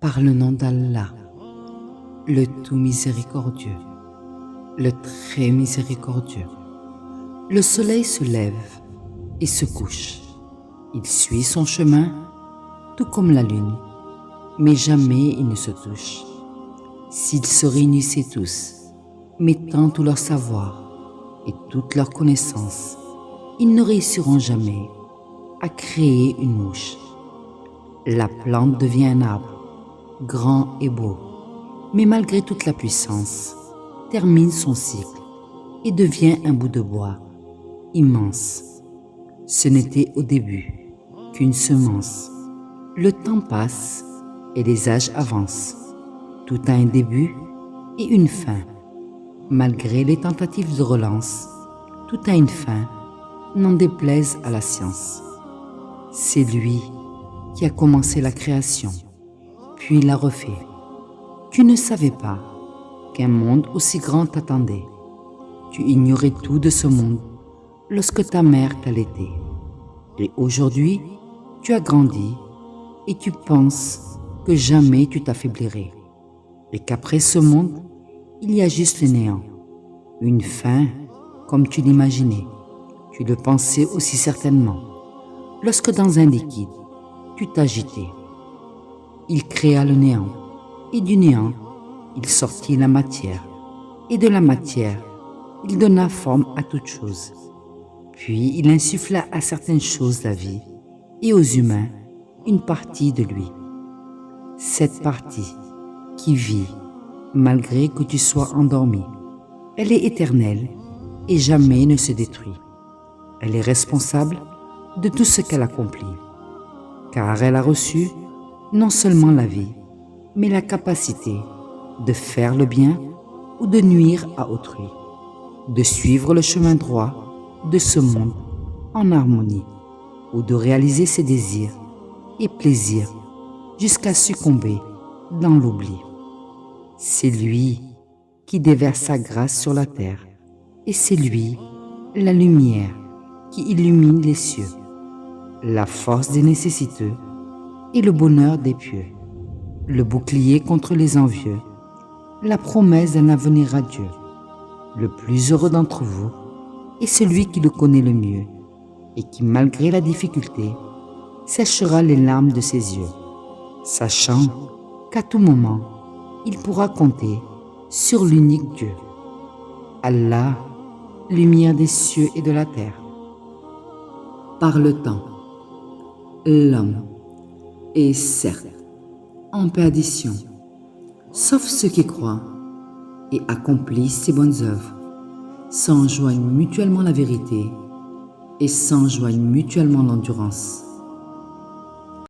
Par le nom d'Allah, le tout miséricordieux, le très miséricordieux. Le soleil se lève et se couche. Il suit son chemin, tout comme la lune, mais jamais ils ne se touchent. S'ils se réunissaient tous, mettant tout leur savoir et toute leur connaissance, ils ne réussiront jamais à créer une mouche. La plante devient un arbre, grand et beau, mais malgré toute la puissance, termine son cycle et devient un bout de bois immense. Ce n'était au début qu'une semence. Le temps passe et les âges avancent. Tout a un début et une fin. Malgré les tentatives de relance, tout a une fin, n'en déplaise à la science. C'est lui qui a commencé la création, puis l'a refait. Tu ne savais pas qu'un monde aussi grand t'attendait. Tu ignorais tout de ce monde lorsque ta mère t'allaitait. Et aujourd'hui, tu as grandi et tu penses que jamais tu t'affaiblirais. Et qu'après ce monde, il y a juste le néant. Une fin comme tu l'imaginais. Tu le pensais aussi certainement. Lorsque dans un liquide, tu t'agitais. Il créa le néant. Et du néant, il sortit la matière. Et de la matière, il donna forme à toute chose. Puis il insuffla à certaines choses la vie, et aux humains, une partie de lui. Cette partie qui vit, malgré que tu sois endormi, elle est éternelle et jamais ne se détruit. Elle est responsable de tout ce qu'elle accomplit, car elle a reçu non seulement la vie, mais la capacité de faire le bien ou de nuire à autrui, de suivre le chemin droit de ce monde en harmonie, ou de réaliser ses désirs et plaisirs jusqu'à succomber dans l'oubli. C'est lui qui déverse sa grâce sur la terre, et c'est lui, la lumière, qui illumine les cieux, la force des nécessiteux et le bonheur des pieux, le bouclier contre les envieux, la promesse d'un avenir radieux. Le plus heureux d'entre vous est celui qui le connaît le mieux et qui, malgré la difficulté, séchera les larmes de ses yeux, sachant qu'à tout moment, il pourra compter sur l'unique Dieu. Allah, lumière des cieux et de la terre. Par le temps, l'homme est certes en perdition, sauf ceux qui croient et accomplissent ses bonnes œuvres, s'enjoignent mutuellement la vérité et s'enjoignent mutuellement l'endurance.